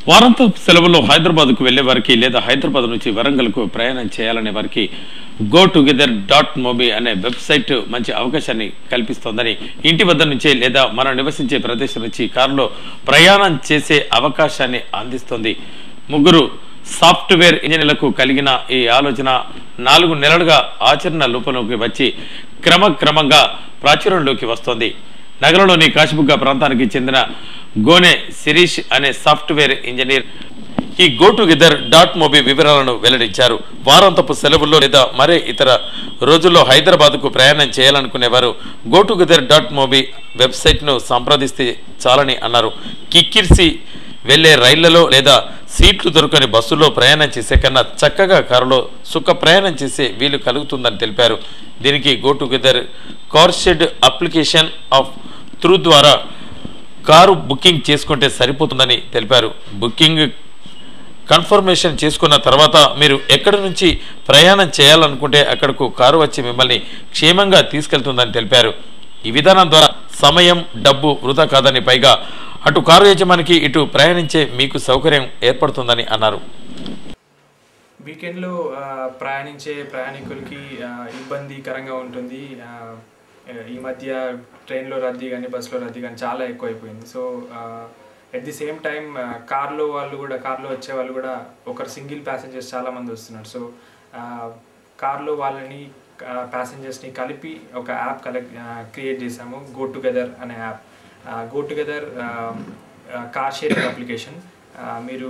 వారాంతపు సెలవుల్లో హైదరాబాద్కు వెళ్లే వారికి లేదా హైదరాబాద్ నుంచి వరంగల్కు ప్రయాణం చేయాలనే వారికి GoTogether.mobi అనే వెబ్సైట్ మంచి అవకాశాన్ని కల్పిస్తోందని, ఇంటి వద్ద నుంచే లేదా మనం నివసించే ప్రదేశం నుంచి కారులో ప్రయాణం చేసే అవకాశాన్ని అందిస్తోంది. ముగ్గురు సాఫ్ట్వేర్ ఇంజనీర్లకు కలిగిన ఈ ఆలోచన 4 నెలలుగా ఆచరణ రూపంలోకి వచ్చి క్రమక్రమంగా ప్రాచుర్యంలోకి వస్తోంది. నగరంలోని కాశీబుగ్గ ప్రాంతానికి చెందిన గోనె శిరీష్ అనే సాఫ్ట్వేర్ ఇంజనీర్ ఈ GoTogether.mobi వివరాలను వెల్లడించారు. వారాంతపు సెలవుల్లో లేదా మరే ఇతర రోజుల్లో హైదరాబాద్కు ప్రయాణం చేయాలనుకునేవారు GoTogether.mobi వెబ్సైట్ను సంప్రదిస్తే చాలని అన్నారు. కిక్కిరిసి వెళ్లే రైళ్లలో లేదా సీట్లు దొరకని బస్సుల్లో ప్రయాణం చేసే కన్నా చక్కగా కారులో సుఖ ప్రయాణం చేసే వీలు కలుగుతుందని తెలిపారు. దీనికి GoTogether car shed application of through ద్వారా కారు బుకింగ్ చేసుకుంటే సరిపోతుందని తెలిపారు. బుకింగ్ కన్ఫర్మేషన్ చేసుకున్న తర్వాత మీరు ఎక్కడి నుంచి ప్రయాణం చేయాలనుకుంటే అక్కడకు కారు వచ్చి మిమ్మల్ని క్షేమంగా తీసుకెళ్తుందని తెలిపారు. ఈ విధానం ద్వారా సమయం, డబ్బు వృధా కాదని, పైగా అటు కారు యజమానికి ఇటు ప్రయాణించే మీకు సౌకర్యం ఏర్పడుతుందని అన్నారు. వీకెండ్లో ప్రయాణించే ప్రయాణికులకి ఇబ్బందికరంగా ఉంటుంది. ఈ మధ్య ట్రైన్లో రద్దీ కానీ బస్సులో రద్దీ కానీ చాలా ఎక్కువైపోయింది. So at the same time కార్లో వచ్చే వాళ్ళు కూడా ఒకరు సింగిల్ ప్యాసింజర్స్ చాలామంది వస్తున్నారు. సో కార్లో వాళ్ళని ప్యాసింజర్స్ని కలిపి ఒక యాప్ క్రియేట్ చేసాము, GoTogether అనే app. GoTogether car sharing application. మీరు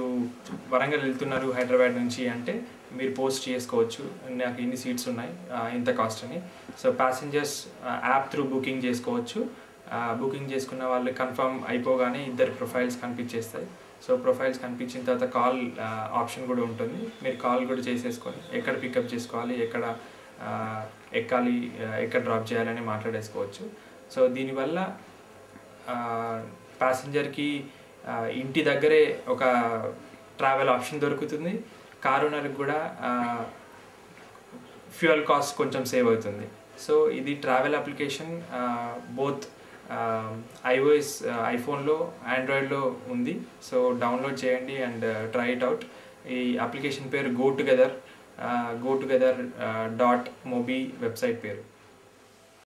వరంగల్ వెళ్తున్నారు హైదరాబాద్ నుంచి అంటే మీరు పోస్ట్ చేసుకోవచ్చు, నాకు ఇన్ని సీట్స్ ఉన్నాయి, ఇంత కాస్ట్ అని. So passengers app through booking చేసుకోవచ్చు. బుకింగ్ చేసుకున్న వాళ్ళు కన్ఫర్మ్ అయిపోగానే 2 ప్రొఫైల్స్ కనిపించేస్తాయి. సో ప్రొఫైల్స్ కనిపించిన తర్వాత కాల్ ఆప్షన్ కూడా ఉంటుంది. మీరు కాల్ కూడా చేసేసుకొని ఎక్కడ పికప్ చేసుకోవాలి, ఎక్కడ ఎక్కాలి, ఎక్కడ డ్రాప్ చేయాలని మాట్లాడేసుకోవచ్చు. సో దీనివల్ల ప్యాసింజర్కి ఇంటి దగ్గరే ఒక ట్రావెల్ ఆప్షన్ దొరుకుతుంది. కార్ ఓనర్కి కూడా ఫ్యూయల్ కాస్ట్ కొంచెం సేవ్ అవుతుంది. సో ఇది ట్రావెల్ అప్లికేషన్ బోత్ iOS ఐఫోన్లో, ఆండ్రాయిడ్లో ఉంది. సో డౌన్లోడ్ చేయండి అండ్ ట్రై ఇట్ అవుట్. ఈ అప్లికేషన్ పేరు GoTogether.mobi వెబ్సైట్ పేరు.